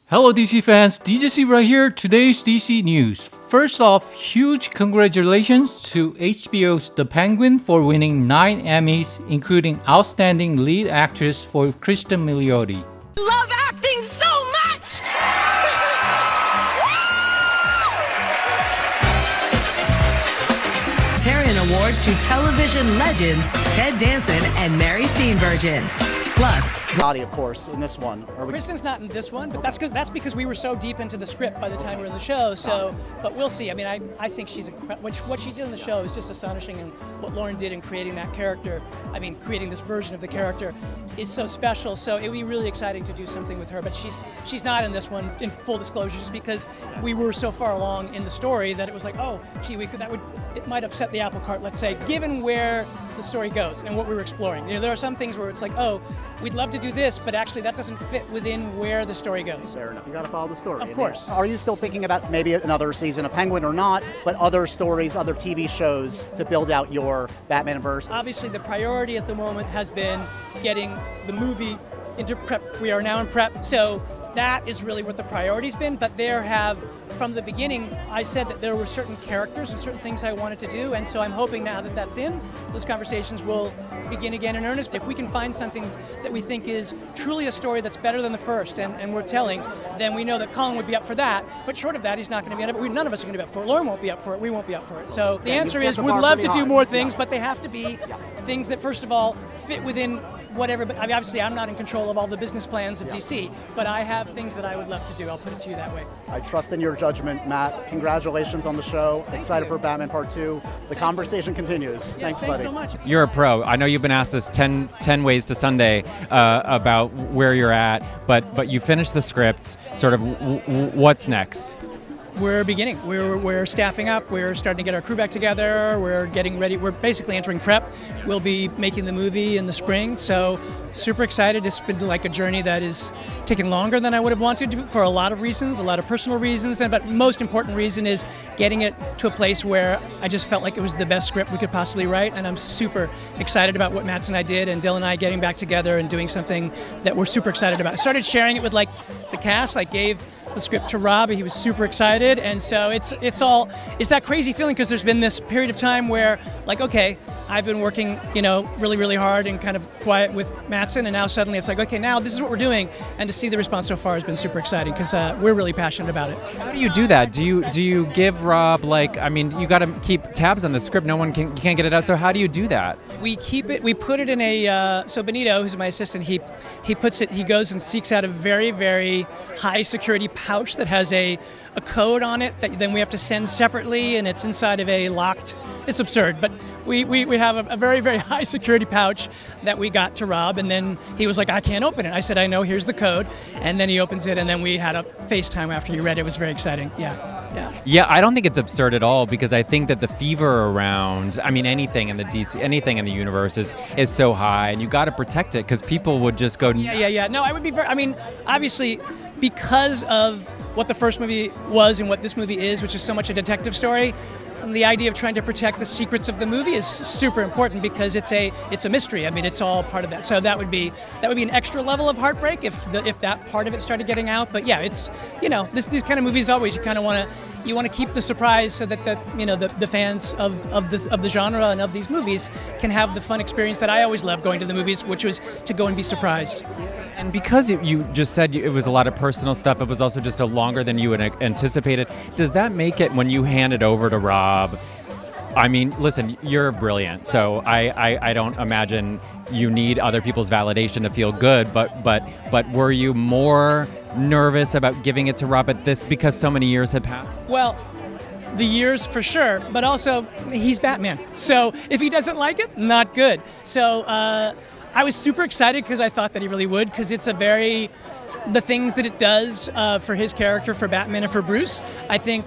Hello DC fans, DJC right here. Today's DC news. First off, huge congratulations to HBO's The Penguin for winning 9 Emmys, including Outstanding Lead Actress for Kristen Milioti. Love acting so much! Tarion Award to television legends Ted Danson and Mary Steenburgen. Plus, Body, of course, in this one. Kristen's not in this one, but that's because we were so deep into the script by the time we were in the show. So, but we'll see. I mean, I think she's what she did in the show is just astonishing, and what Lauren did in creating that character. I mean, creating this version of the character is so special. So it would be really exciting to do something with her. But she's not in this one. In full disclosure, just because we were so far along in the story that it was like, oh, gee, it might upset the apple cart. Let's say, given where the story goes and what we were exploring. You know, there are some things where it's like, oh, we'd love to do this, but actually that doesn't fit within where the story goes. Fair enough. You got to follow the story. Of course. Are you still thinking about maybe another season of Penguin or not, but other stories, other TV shows to build out your Batman-verse? Obviously, the priority at the moment has been getting the movie into prep. We are now in prep, so that is really what the priority's been, but from the beginning, I said that there were certain characters and certain things I wanted to do, and so I'm hoping now that that's in, those conversations will begin again in earnest. If we can find something that we think is truly a story that's better than the first, and we're telling, then we know that Colin would be up for that, but short of that, he's not going to be up for it. None of us are going to be up for it. Lauren won't be up for it. We won't be up for it. So the answer is we'd love to do more things, but they have to be things that, first of all, fit within whatever. But I mean, obviously, I'm not in control of all the business plans of DC, but I have things that I would love to do. I'll put it to you that way. I trust in your judgment, Matt. Congratulations on the show. Excited for Batman Part 2. The conversation continues. Yes, thanks, buddy. So much. You're a pro. I know you've been asked this 10 ways to Sunday about where you're at, but you finished the script. Sort of what's next? We're beginning. We're staffing up. We're starting to get our crew back together. We're getting ready. We're basically entering prep. We'll be making the movie in the spring. So super excited. It's been like a journey that is taking longer than I would have wanted to for a lot of reasons, a lot of personal reasons. But most important reason is getting it to a place where I just felt like it was the best script we could possibly write. And I'm super excited about what Matt and I did, and Dylan and I getting back together and doing something that we're super excited about. I started sharing it with like the cast. I gave the script to Rob. He was super excited, and so it's that crazy feeling, because there's been this period of time where, like, okay, I've been working, really, really hard and kind of quiet with Mattson, and now suddenly it's like, okay, now this is what we're doing, and to see the response so far has been super exciting, because we're really passionate about it. How do you do that? Do you give Rob, you got to keep tabs on the script. You can't get it out. So how do you do that? We put it in a, so Benito, who's my assistant, he goes and seeks out a very, very high security pouch that has a code on it that then we have to send separately, and it's inside of a locked, it's absurd, but we have a very, very high security pouch that we got to Rob, and then he was like, I can't open it. I said, I know, here's the code, and then he opens it, and then we had a FaceTime after he read it. It was very exciting. Yeah, I don't think it's absurd at all, because I think that the fever around, anything in the DC, anything in the universe is so high, and you got to protect it, because people would just go. Yeah. No, I would be obviously, because of what the first movie was and what this movie is, which is so much a detective story, the idea of trying to protect the secrets of the movie is super important, because it's a mystery. It's all part of that. So that would be an extra level of heartbreak if that part of it started getting out. But yeah, it's these kind of movies always, you kind of want to keep the surprise, so that the fans of the genre and of these movies can have the fun experience that I always loved going to the movies, which was to go and be surprised. And because you just said it was a lot of personal stuff, it was also just longer than you had anticipated. Does that make it, when you hand it over to Rob, listen, you're brilliant, so I don't imagine you need other people's validation to feel good, but were you more nervous about giving it to Rob at this, because so many years had passed? Well, the years for sure, but also he's Batman, so if he doesn't like it, not good. So I was super excited, because I thought that he really would, because it's the things that it does for his character, for Batman and for Bruce, I think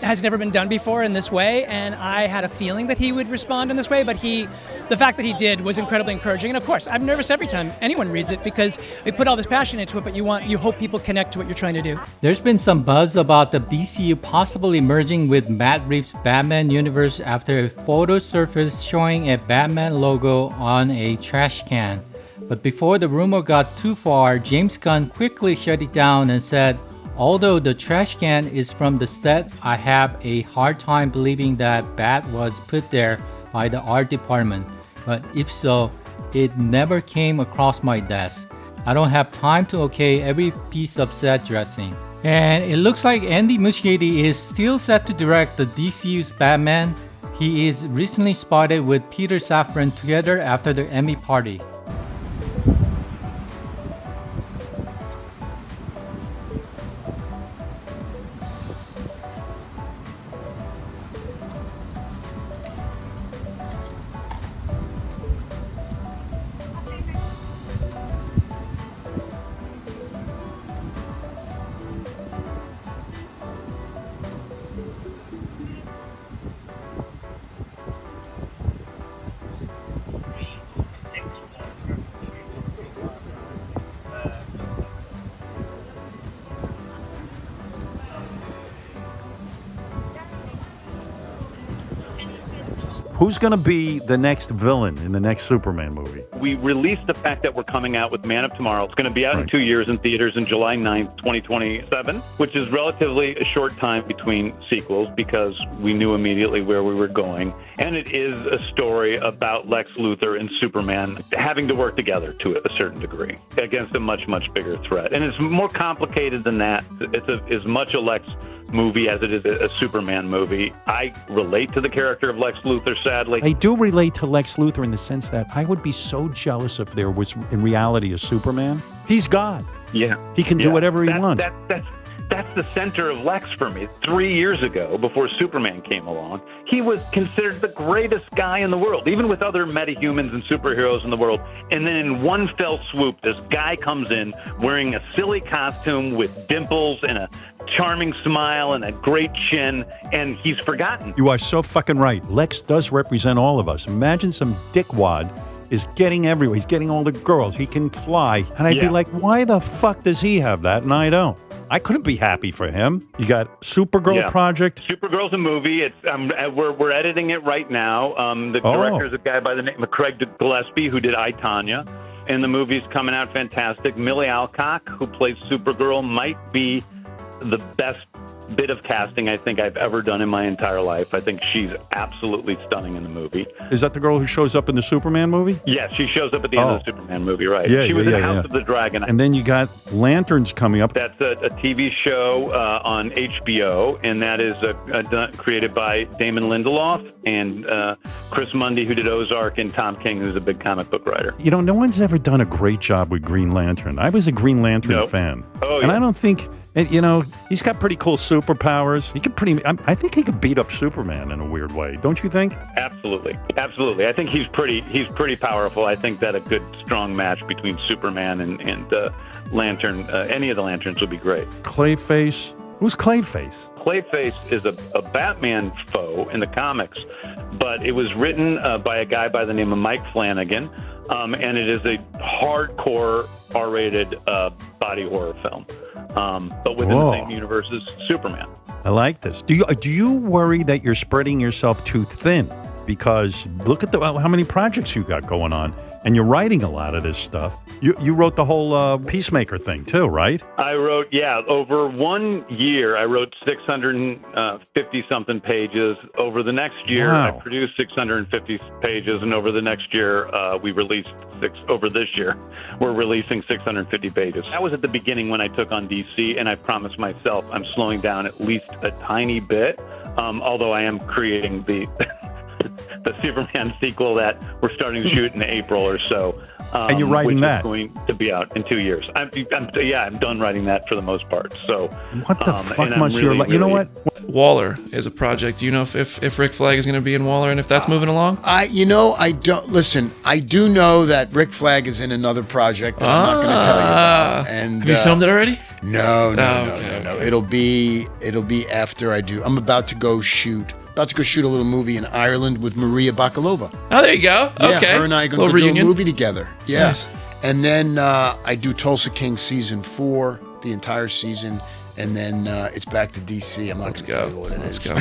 has never been done before in this way, and I had a feeling that he would respond in this way, but the fact that he did was incredibly encouraging. And of course, I'm nervous every time anyone reads it, because we put all this passion into it, but you hope people connect to what you're trying to do. There's been some buzz about the DCU possibly merging with Matt Reeves' Batman universe after a photo surfaced showing a Batman logo on a trash can. But before the rumor got too far, James Gunn quickly shut it down and said, although the trash can is from the set, I have a hard time believing that bat was put there by the art department. But if so, it never came across my desk. I don't have time to okay every piece of set dressing. And it looks like Andy Muschietti is still set to direct the DCU's Batman. He is recently spotted with Peter Safran together after the Emmy party. Who's going to be the next villain in the next Superman movie? We released the fact that we're coming out with Man of Tomorrow. It's going to be out in 2 years in theaters in July 9th, 2027, which is relatively a short time between sequels because we knew immediately where we were going. And it is a story about Lex Luthor and Superman having to work together to a certain degree against a much, much bigger threat. And it's more complicated than that. It's as much a Lex movie as it is a Superman movie. I relate to the character of Lex Luthor, sadly. I do relate to Lex Luthor in the sense that I would be so jealous if there was, in reality, a Superman. He's God. Yeah. He can do whatever he wants. That's the center of Lex for me. 3 years ago, before Superman came along, he was considered the greatest guy in the world, even with other metahumans and superheroes in the world. And then in one fell swoop, this guy comes in wearing a silly costume with dimples and a charming smile and a great chin, and he's forgotten. You are so fucking right. Lex does represent all of us. Imagine some dickwad is getting everywhere. He's getting all the girls. He can fly. And I'd be like, why the fuck does he have that and I don't? I couldn't be happy for him. You got Supergirl project. Supergirl's a movie. It's we're editing it right now. The director is a guy by the name of Craig Gillespie, who did I, Tonya. And the movie's coming out fantastic. Millie Alcock, who plays Supergirl, might be the best bit of casting I think I've ever done in my entire life. I think she's absolutely stunning in the movie. Is that the girl who shows up in the Superman movie? Yeah, she shows up at the end of the Superman movie, right? Yeah, she was in House of the Dragon. And then you got Lanterns coming up. That's a TV show on HBO, and that is created by Damon Lindelof and Chris Mundy, who did Ozark, and Tom King, who's a big comic book writer. You know, no one's ever done a great job with Green Lantern. I was a Green Lantern fan. And I don't think... And, you know, he's got pretty cool superpowers. He could I think he could beat up Superman in a weird way. Don't you think? Absolutely. Absolutely. I think he's pretty powerful. I think that a good, strong match between Superman and Lantern, any of the Lanterns would be great. Clayface. Who's Clayface? Clayface is a Batman foe in the comics, but it was written by a guy by the name of Mike Flanagan, and it is a hardcore R-rated body horror film. But within the same universe as Superman. I like this. Do you worry that you're spreading yourself too thin? Because look at how many projects you got going on, and you're writing a lot of this stuff. You wrote the whole Peacemaker thing too, right? I wrote, over 1 year, I wrote 650-something pages. Over the next year, I produced 650 pages, and over the next year, we released over this year, we're releasing 650 pages. That was at the beginning when I took on DC, and I promised myself I'm slowing down at least a tiny bit, although I am creating the Superman sequel that we're starting to shoot in April or so. And you're writing that? Which is going to be out in 2 years. I'm done writing that for the most part. So what the fuck must you like? You know what? Waller is a project. Do you know if Rick Flag is going to be in Waller and if that's moving along? I don't listen. I do know that Rick Flag is in another project that I'm not going to tell you about. And have you filmed it already? No. It'll be after I do. I'm about to go shoot a little movie in Ireland with Maria Bakalova. Oh, there you go. Yeah, okay. her and I are going to do a movie together. Yeah. Nice. And then I do Tulsa King season 4, the entire season, and then it's back to DC. I'm not going to tell you what it is. Let's go.